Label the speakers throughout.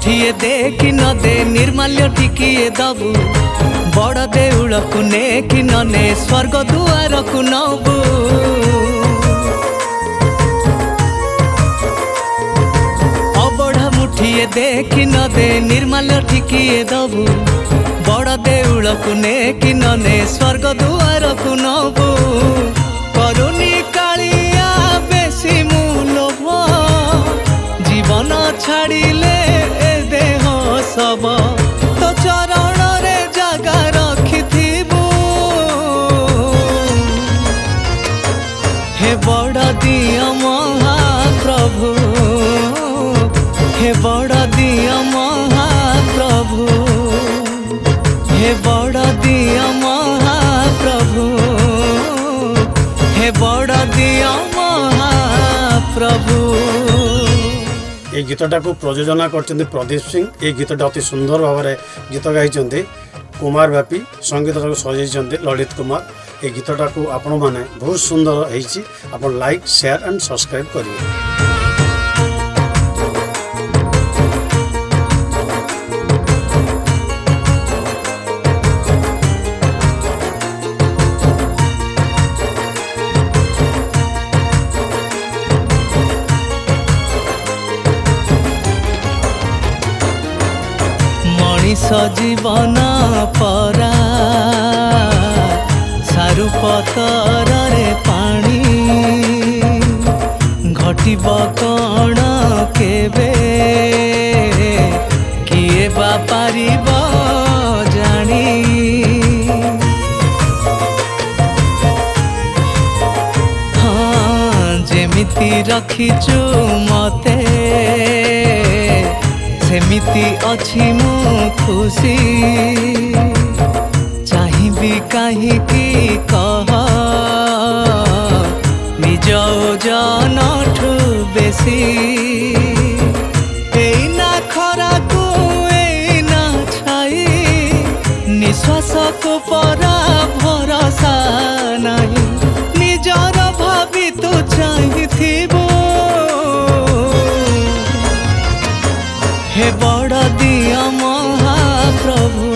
Speaker 1: मुठिए दे कि न दे निर्माल्य टिकिए दबु बड़ देउल को ने कि न ने स्वर्ग दुआर को नबु अबढ़ा मुठिए दे कि न दे निर्माल्य टिकिए दबु बड़ देउल को ने कि न ने स्वर्ग दुआर को नबु करुणी कालिया बेसी मूलोभ जीवन छाड़िले देह सब तो चरण रे जगा रखिथिबु हे बड़ दिया महाप्रभु हे बड़ दिया महाप्रभु हे बड़ दिया महाप्रभु हे बड़ दिया महाप्रभु।
Speaker 2: ये गीतटा को प्रयोजना कर प्रदीप सिंह। ये गीतटा अति सुंदर भाव में गीत गाई कुमार बापी संगीत सजाई ललित कुमार। ये गीतटा को आपण मैंने बहुत सुंदर है आप लाइक शेयर एंड सब्सक्राइब करेंगे।
Speaker 1: जीवन परा सारु पतर रे पानी घटिब कण केबे किए बा पारिब जानी हाँ जेमिति रखिचु मते सेमिति अछि मु खुशी चाहिबी कहीं कह निज जनठु बेसी एना खरा को एना छाई निश्वास को परा भरोसा नहीं निजर भाभी तो चाहिथिबो हे बड़ दिया महाप्रभु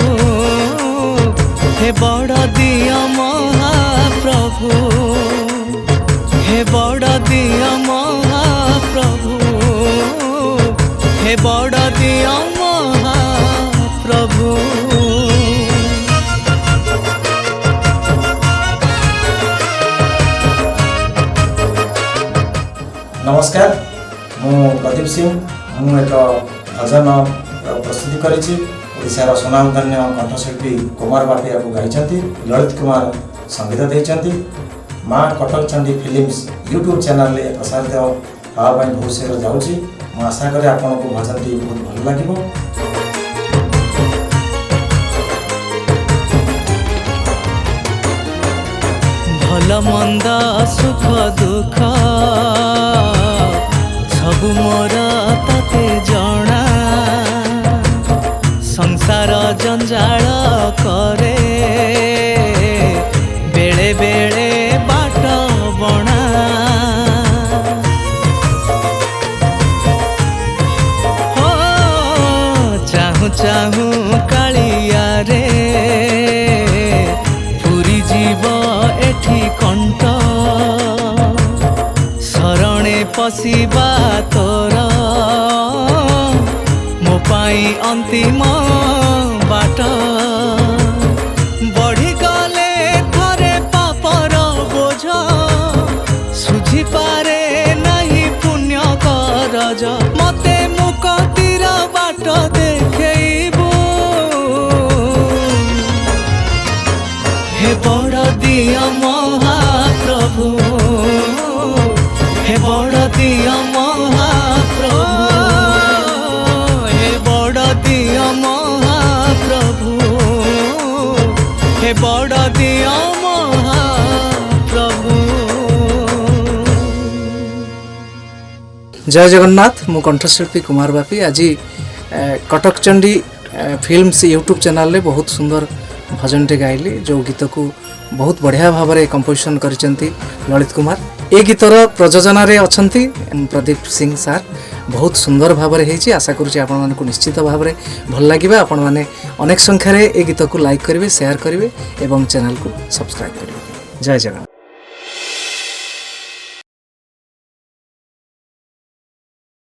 Speaker 1: हे बड़ दिया महाप्रभु हे बड़ दिया महाप्रभु हे बड़ दिया महाप्रभु।
Speaker 3: नमस्कार मु प्रदीप सिंह मु एक भजन प्रस्तुति करिशार सुनामधन्य कंठशिल्पी कुमार बापी आपको गाई ललित कुमार संगीत देती माँ Cuttack Chandi films YouTube channel प्रसारित हाँ बहुत शीघ्र जाऊँगी मुझे आशा करें आपको भजन टी बहुत भल लगे।
Speaker 1: भल मंद सुख दुख सबु मोर ताते जणा संसार जंजाल करे बेले बेले बाट बणा हो चाहू चाहू कालिया रे पूरी जीव एठी कंठ शरणे पशिबा तोर मो पाई अंतिम बाट बढ़ी गले थरे पापर बोझ सुझी पारे नहीं पुण्य करज मते मुक्तिर बाट देखैबो हे बड़ दिया महाप्रभु हे बड़ दिया महाप्रभु हे बड़ दिया महाप्रभु हे बड़ दिया महाप्रभु।
Speaker 4: जय जगन्नाथ मु कंठशिल्पी कुमार बापी आज Cuttack Chandi films YouTube channel रे बहुत सुंदर भजन टे गाइली जो गीत को बहुत बढ़िया भाव में कंपोजिशन करिसेंती ललित कुमार। ए गीतर प्रयोजन रे अछंती प्रदीप सिंह सार बहुत सुंदर भाव में होती आशा करुँच आपण निश्चित भाव में भल लगे आपण मैंने अनेक संख्यार ए गीत को लाइक करेंगे शेयर करेंगे और चैनल को सब्सक्राइब करेंगे। जय जगन्नाथ।